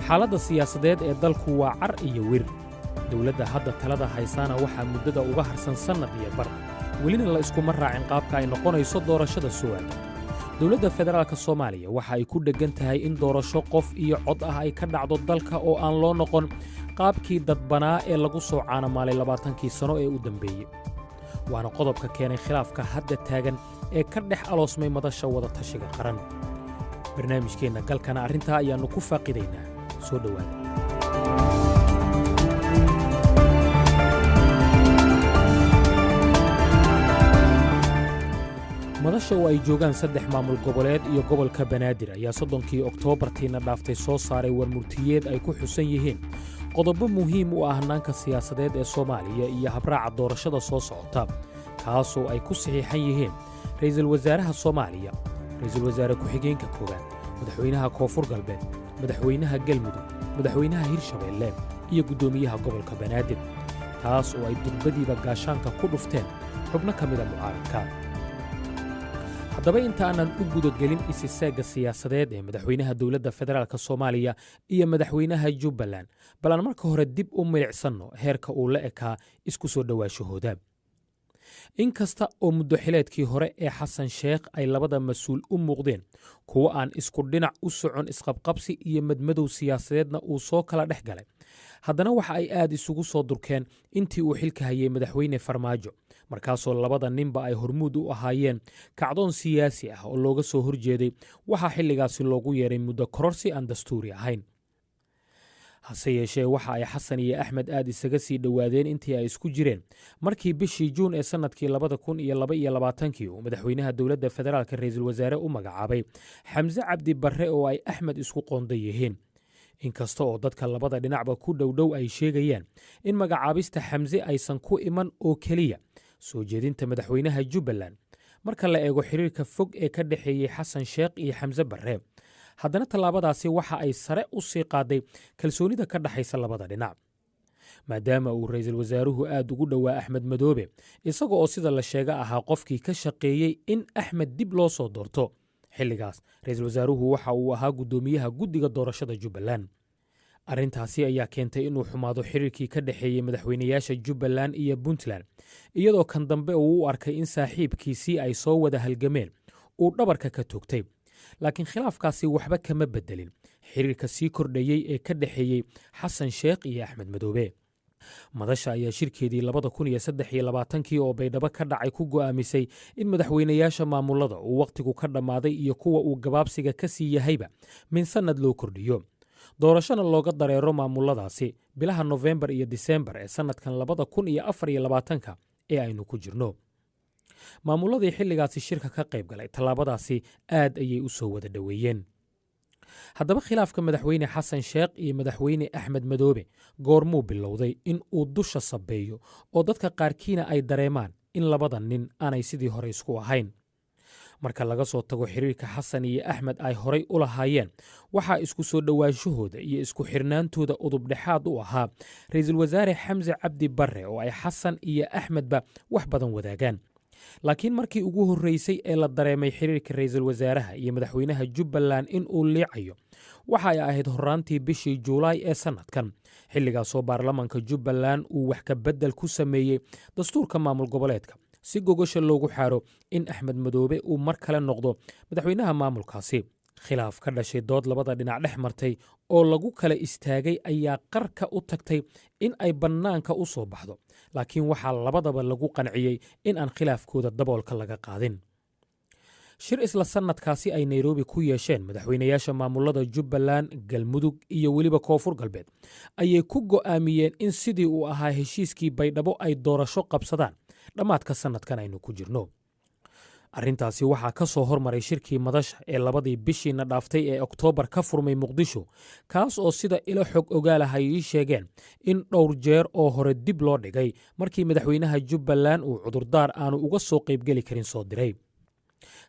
xaaladda siyaasadeed ee dalku waa car iyo wir dowladda hadda talada haysaana waxaa muddada uga harsan sannad iyo bar welina la iskuma raacin qaabka ay noqonayso doorashada su'aal dowladda federaalka Soomaaliya waxa ay ku dheggan tahay in doorasho qof iyo cod ah ay ka dhacdo dalka oo aan loo noqon qaabkii dadbanaa ee lagu soo caanamaalay 20kii sano ee u dambeeyey waana qodobka keenay khilaafka hadda taagan ee ka dhex aloosmay madasha wada tashiga qaran barnaamijkeenna galkana arrintaa ayaannu ku faaqidaynaa soo dhowaada madasha oo ay joogaan 3 maamul goboleed iyo gobolka Banaadir ayaa 30kii Oktoobartiina dhaaftay soo saaray warmurtiyeed ay ku xusan yihiin qodobo muhiim u ah hannaanka siyaasadeed ee Soomaaliya iyo habraaca doorashada soo socota kaasoo ay ku saxiixan yihiin ra'iisul wasaaraha Soomaaliya ra'iisul wasaare ku-xigeenka koowaad madaxweynaha Koonfur Galbeed madaxweynaha Galmudug madaxweynaha Hirshabeelle iyo gudoomiyaha gobolka Banaadir taas oo ay durbadiiba gaashaanka ku dhufteen xubno ka mid ah mucaaradka haddaba inta aanan u gudagelin isisaaga siyaasadeed ee madaxweynaha dowladda federaalka Soomaaliya iyo madaxweynaha Jubbaland bal aan marka hore dib u milicsanno heerka uu la ekaa isku soo dhawaashahooda inkasta oo muddo xileedkii hore ee Xasan Sheekh ay labada mas'uul u muuqdeen kuwa aan isku dhinac u socon isqabqabsi iyo madmadow siyaasadeedna uu soo kala dhex galay haddana waxa ay aad isugu soo durkeen intii uu xilka hayay madaxweyne Farmaajo markaasoo labada ninba ay hormuud u ahaayeen kacdoon siyaasi ah oo looga soo horjeeday waxa xilligaasi loogu yeeray muddo kororsi aan dastuuri ahayn hase yeeshee waxa ay Xasan iyo Axmed aad isaga sii dhowaadeen intii ay isku jireen markii bishii Juun ee sanadkii 2022 uu madaxweynaha dowladda federaalka ra'iisul wasaare u magacaabay Xamse Cabdi Barre oo ay Axmed isku qoonday yihiin inkasta oo dadka labada dhinacba ku dhowdhow ay sheegayaan in magacaabista Xamse aysan ku iman oo kaliya soo jeedinta madaxweynaha Jubbaland marka la eego xiriirka fog ee ka dhaxeeyay Xasan Sheekh iyo Xamse Barre haddana tallaabadaasi waxa ay sare u sii qaaday kalsoonida ka dhaxaysa labada dhinac maadaama uu ra'iisul wasaaruhu aad ugu dhowaa Axmed Madoobe isaga oo sida la sheega ahaa qofkii ka shaqeeyay in Axmed dib loo soo doorto xilligaas ra'iisul wasaaruhu waxa uu ahaa gudoomiyaha guddiga doorashada Jubbaland arrintaasi ayaa keentay inuu xumaado xiriirkii ka dhaxeeyay madaxweynayaasha Jubbaland iyo Puntland iyadoo kan dambe uu u arkay in saaxiibkiisii ay soo wada halgameen uu dhabarka ka toogtay laakiin khilaafkaasi waxba kama bedelin xiriirka sii kordhayay ee ka dhaxeeyay Xasan Sheekh iyo Axmed Madoobe madasha ayaa shirkeedii 2023 oo Baydhabo ka dhacay ku go'aamisay in madaxweynayaasha maamulada uu waqtigu ka dhammaaday iyo kuwa uu gabaabsiga ka sii yahayba min sanad loo kordhiyo doorashana looga dareero maamuladaasi bilaha November iyo December ee sanadkan 2024 ee aynu ku jirno maamuladii xilligaasi shirka ka qayb galay tallaabadaasi aad ayay u soo wada dhaweeyeen haddaba khilaafka madaxweyne Xasan Sheekh iyo madaxweyne Axmed Madoobe goormuu bilowday in uu dusha sabeeyo oo dadka qaarkiina ay dareemaan in labada nin aanay sidii hore isku ahayn marka laga soo tago xiriirka Xasan iyo Axmed ay horay u lahaayeen waxa isku soo dhawaashahooda iyo isku xirnaantooda udub dhexaad u ahaa ra'iisul wasaare Xamse Cabdi Barre oo ay Xasan iyo Axmedba wax badan wadaagaan laakiin markii ugu horeysay ee la dareemay xiriirka ra'iisul wasaaraha iyo madaxweynaha Jubbaland in uu liicayo waxa ay ahayd horaantii bishii Juulaay ee sanadkan xilligaas oo baarlamaanka Jubbaland uu wax ka bedel ku sameeyay dastuurka maamul goboleedka si gogosha loogu xaaro in Axmed Madoobe uu mar kale noqdo madaxweynaha maamulkaasi khilaaf ka dhashay dood labada dhinac dhex martay oo lagu kala istaagay ayaa qarka u tagtay in ay bannaanka u soo baxdo laakiin waxaa labadaba lagu qanciyay in aan khilaafkooda daboolka laga qaadin shir isla sanadkaasi ay Nairobi ku yeesheen madaxweynayaasha maamulada Jubbaland Galmudug iyo weliba Koonfur Galbeed ayay ku go'aamiyeen in sidii uu ahaa heshiiskii Baydhabo ay doorasho qabsadaan dhammaadka sanadkan aynu ku jirno arrintaasi waxaa ka soo hormaray shirkii madasha ee labadii bishiina dhaaftay ee Oktoobar ka furmay Muqdisho kaas oo sida ilo xog ogaalaha ay sheegeen in dhowr jeer oo hore dib loo dhigay markii madaxweynaha Jubbaland uu cudurdaar aanu uga soo qaybgeli karin soo diray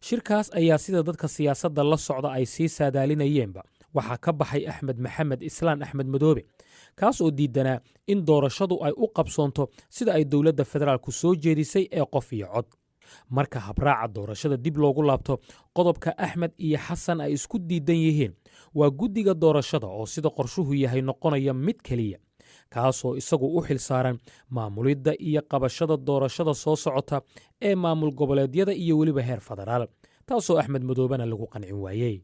shirkaas ayaa sida dadka siyaasadda la socda ay sii saadaalinayeenba waxaa ka baxay Axmed Maxamed Islaan Axmed Madoobe kaas oo diidanaa in doorashadu ay u qabsoonto sida ay dowladda federaalku soo jeedisay ee qof iyo cod marka habraaca doorashada dib loogu laabto qodobka Axmed iyo Xasan ay isku diidan yihiin waa guddiga doorashada oo sida qorshuhu yahay noqonaya mid kaliya kaasoo isagu u xilsaaran maamulidda iyo qabashada doorashada soo socota ee maamul goboleedyada iyo weliba heer federaal taasoo Axmed Madoobana lagu qancin waayey.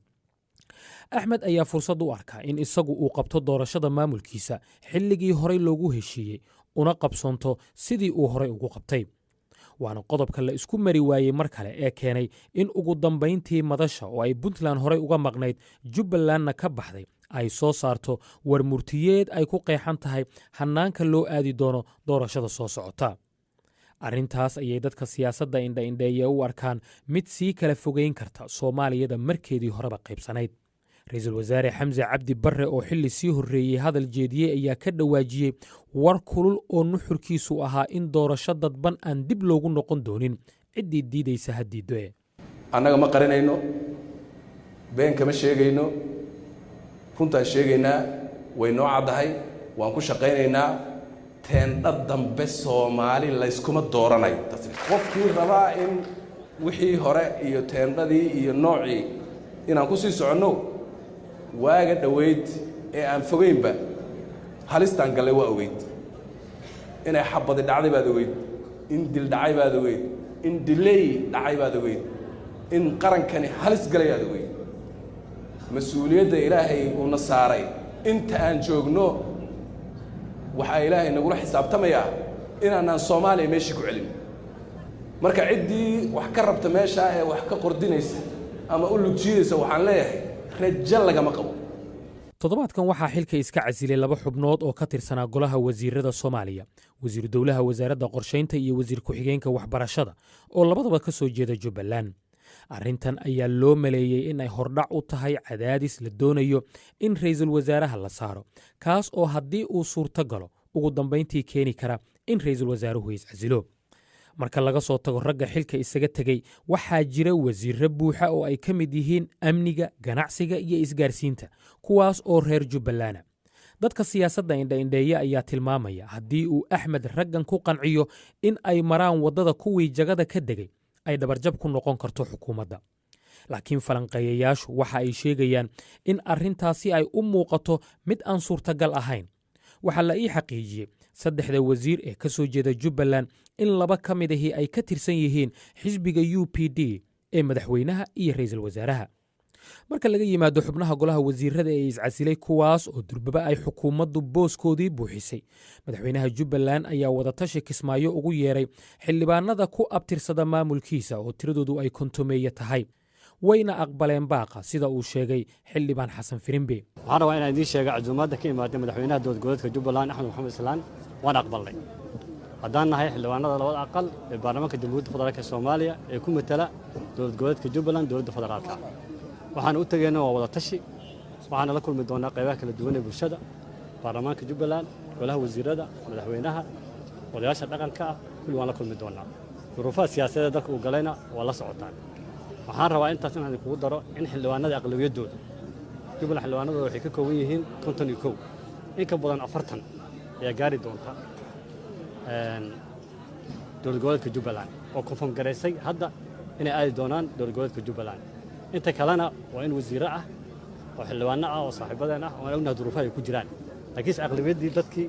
Axmed ayaa fursad u arkaa in isagu uu qabto doorashada maamulkiisa xilligii horey loogu heshiiyey una qabsoonto sidii uu horey ugu qabtay. waana qodobka la isku mari waayey mar kale ee keenay in ugu dambayntii madasha oo ay Puntland horey uga maqnayd Jubbalandna ka baxday ay soo saarto war murtiyeed ay ku qeexan tahay hannaanka loo aadi doono doorashada soo socota. arrintaas ayay dadka siyaasadda indha-indheeya u arkaan mid sii kala fogeyn karta Soomaaliyada markeedii horeba qaybsanayd. Ra'iisul Wasaare Xamse Cabdi Barre oo xilli sii horreeyey hadal jeediyey ayaa ka dhawaajiyey war kulul oo nuxurkiisu ahaa in doorasho dadban aan dib loogu noqon doonin ciddii diidaysa ha diiddo. annaga ma qarinayno been kama sheegayno runtaan sheegaynaa way noo caddahay waan ku shaqaynaynaa teendha dambe Soomaali layskuma dooranayo qofkii rabaa in wixii hore iyo teendhadii iyo noocii inaan ku sii soconno waaga dhaweyd ee aan fogeynba halistaan galay waa ogeyd inay xabadi dhacday baad ogeyd in dil dhacay baad ogeyd in delay dhacay baad ogeyd in qarankani halis galay baad ogeyd mas'uuliyadda Ilaahay uu na saaray inta aan joogno waxa Ilaahay nagula xisaabtamayaa inaanaan Soomaaliya meeshii ku celin marka ciddii wax ka rabta meesha ee wax ka qordinaysa ama u lugjiidaysa waxaan leeyahay rajo lagama qabo. toddobaadkan waxaa xilka iska casilay laba xubnood oo ka tirsanaa golaha wasiirada Soomaaliya wasiir dowlaha wasaaradda qorsheynta iyo wasiir ku-xigeenka waxbarashada oo labadaba ka soo jeeda Jubbaland. arrintan ayaa loo maleeyey in ay hordhac u tahay cadaadis la doonayo in ra'iisul wasaaraha la saaro kaas oo haddii uu suurto galo ugu dambayntii keeni kara in ra'iisul wasaaruhu iscasilo. marka laga soo tago ragga xilka isaga tegey waxaa jira wasiirro buuxa oo ay ka mid yihiin amniga, ganacsiga iyo isgaarsiinta kuwaas oo reer Jubbaland. dadka siyaasadda indha-indheeya ayaa tilmaamaya haddii uu Axmed raggan ku qanciyo in ay maraan waddada kuwii jagada ka degay ay dhabarjab ku noqon karto xukuumadda. laakiin falanqeeyayaashu waxa ay sheegayaan in arrintaasi ay u muuqato mid aan suurtagal ahayn. waxaa la ii xaqiijiyey saddexda wasiir ee ka soo jeeda Jubbaland in laba ka mid ahi ay ka tirsan yihiin xisbiga UPD ee madaxweynaha iyo ra'iisul wasaaraha. marka laga yimaado xubnaha golaha wasiirada ee iscasilay kuwaas oo durbaba ay xukuumaddu booskoodii buuxisay, madaxweynaha Jubbaland ayaa wadatashi Kismaayo ugu yeeray xildhibaanada ku abtirsada maamulkiisa oo tiradoodu ay kontomeeye tahay. wayna aqbaleen baaqa sida uu sheegay xildhibaan Xasan Firimbe. waxaan rabaa inaan idiin sheego casuumaadda ka imaatay madaxweynaha dowlad goboleedka Jubbaland Axmed Maxamed Islaan waan aqbalnay haddaan nahay xildhibaanada labada aqal ee baarlamaanka jamhuuriyadda federaalka Soomaaliya ee ku matala dowlad goboleedka Jubbaland dowladda federaalka. waxaan u tagaynaa waa wada tashi waxaan la kulmi doonaa qaybaha kala duwan ee bulshada baarlamaanka Jubbaland golaha wasiirada madaxweynaha odayaasha dhaqanka kulli waan la kulmi doonaa duruufaha siyaasadeed dalka uu galayna waa la socotaan. waxaan rabaa intaas inaan kugu daro in xildhibaanada aqlabiyadooda Jubbaland xildhibaanadooda waxay ka kooban yihiin 51 in ka badan 40 ayaa gaari doonta dowlad goboleedka Jubbaland oo confirm gareysay hadda inay aadi doonaan dowlad goboleedka Jubbaland. inta kalena waa in wasiiro ah oo xildhibaano ah oo saaxiibadeen ah oo aan ognahay duruufaha ay ku jiraan laakiin aqlabiyadii dadkii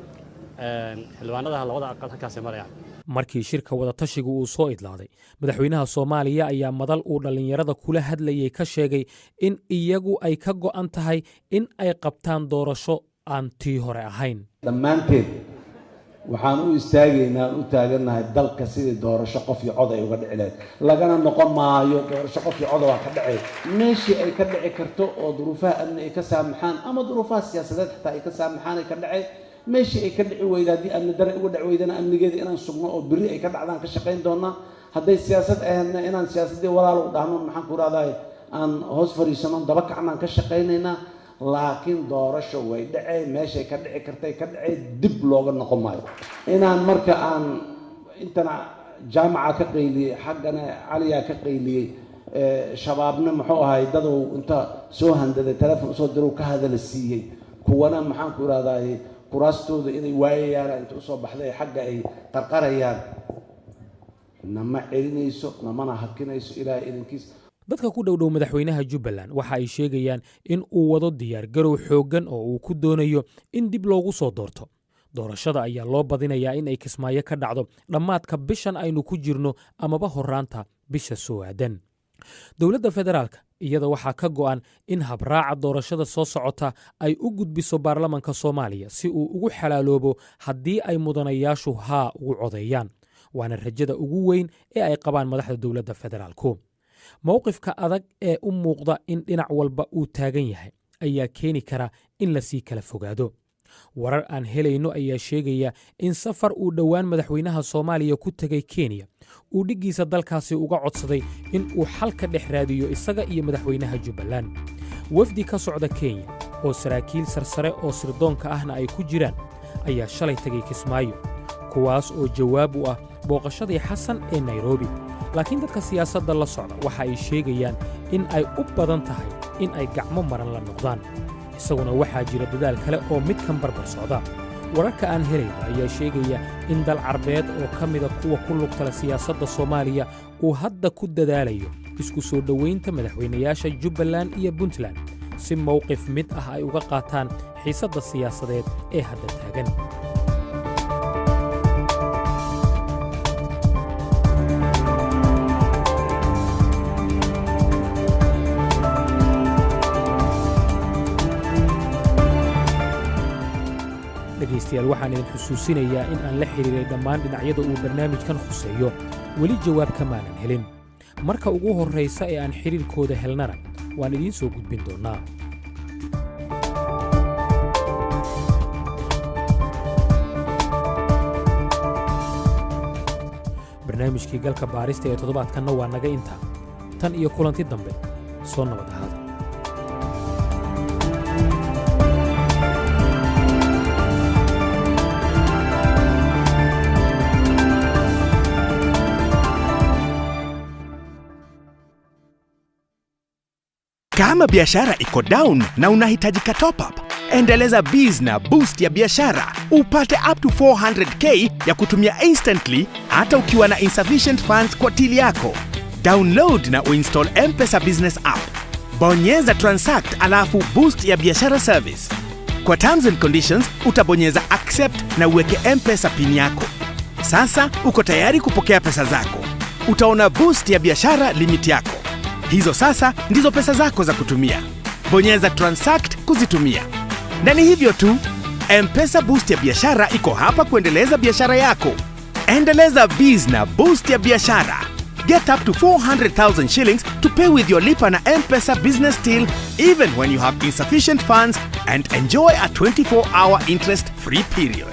xildhibaanada labada aqal halkaas marayaan. markii shirka wadatashigu uu soo idlaaday madaxweynaha Soomaaliya ayaa madal uu dhalinyarada kula hadlayay ka sheegay in iyagu ay ka go'an tahay in ay qabtaan doorasho aan tii hore ahayn. dhammaanteed waxaan u istaagaynaa u taaganahay dalka sidii doorasho qof iyo cod ay uga dhici lahayd lagana noqon maayo doorasho qof iyo cod waa ka dhacay meeshii ay ka dhici karto oo duruufaha amni ay ka saamaxaan ama duruufaha siyaasadeed xitaa ay ka saamaxaan ay ka dhacay meeshii ay ka dhici weyda haddii amni darre uga dhici weydana amnigeeda inaan sugno oo berri ay ka dhacdaan ka shaqayn doonaa hadday siyaasad ahaydna inaan siyaasaddii walaal u dhahno maxaan ku rahdahay aan hoos fadhiisano daba kacnaan ka shaqaynaynaa laakiin doorasho way dhacay meeshay ka dhici kartay ka dhacay dib looga noqon maayo inaan marka aan intana jaamaca ka qayliyey xaggana caliyaa ka qayliyey shabaabna muxuu ahay dadow inta soo handaday telefoon usoo dirow ka hadala siiyey kuwana maxaan ku rahdahay kuraastooda inay waayayaan inta usoo baxday xagga ay qarqarayaan nama celinayso namana hakinayso ilaahay idinkiis. dadka ku dhowdhow madaxweynaha Jubbaland waxa ay sheegayaan in uu wado diyaar garow xoogan oo uu ku doonayo in dib loogu soo doorto. doorashada ayaa loo badinayaa in ay Kismaayo ka dhacdo dhammaadka bishan aynu ku jirno amaba horraanta bisha soo aadan. dowladda federaalka iyada waxaa ka go'an in habraaca doorashada soo socota ay u gudbiso baarlamaanka Soomaaliya si uu ugu xalaaloobo haddii ay mudanayaashu haa ugu codeeyaan. waana rajada ugu weyn ee ay qabaan madaxda dowladda federaalku. mowqifka adag ee u muuqda in dhinac walba uu taagan yahay ayaa keeni kara in la sii kala fogaado. warar aan helayno ayaa sheegaya in safar uu dhowaan madaxweynaha Soomaaliya ku tagay Kenya uu dhigiisa dalkaasi uga codsaday in uu xal ka dhex raadiyo isaga iyo madaxweynaha Jubbaland. wafdi ka socda Kenya oo saraakiil sarsare oo sirdoonka ahna ay ku jiraan ayaa shalay tagay Kismaayo, kuwaas oo jawaab u ah booqashadii Xasan ee Nairobi. laakiin dadka siyaasadda la socda waxa ay sheegayaan in ay u badan tahay in ay gacmo maran la noqdaan. isaguna waxaa jira dadaal kale oo midkan barbar socda. wararka aan helayno ayaa sheegaya in dal carbeed oo ka mida kuwa ku lugtala siyaasadda Soomaaliya uu hadda ku dadaalayo isku soo dhoweynta madaxweynayaasha Jubbaland iyo Puntland si mowqif mid ah ay uga qaataan xiisadda siyaasadeed ee hadda taagan. dhegaystayaal waxaan idin xusuusinayaa in aan la xiriiray dhammaan dhinacyada uu barnaamijkan khuseeyo weli jawaab kamaanan helin. marka ugu horraysa ee aan xiriirkooda helnana waan idiin soo gudbin doonnaa. barnaamijkii galka baarista ee toddobaadkanna waa naga intaa. tan iyo kulanti dambe soo nabad ahaada. Kama biashara iko down na unahitaji ka top up, endeleza biz na boost ya biashara upate up to 400k ya kutumia instantly hata ukiwa na insufficient funds kwa tili yako. Download na uinstall M-Pesa Business App. Bonyeza transact alafu boost ya biashara service. Kwa terms and conditions utabonyeza accept na uweke M-Pesa pin yako. Sasa uko tayari kupokea pesa zako. Utaona boost ya biashara limit yako. Hizo sasa ndizo pesa zako za kutumia. Bonyeza transact kuzitumia. Na ni hivyo tu, M-Pesa Boost ya biashara iko hapa kuendeleza biashara yako. Endeleza biz na boost ya biashara. Get up to 400,000 shillings to pay with your Lipa na M-Pesa business till even when you have insufficient funds and enjoy a 24-hour interest-free period.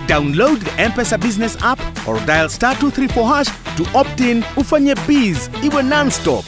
Download the M-Pesa Business app or dial *234# to opt in ufanye biz iwe non-stop.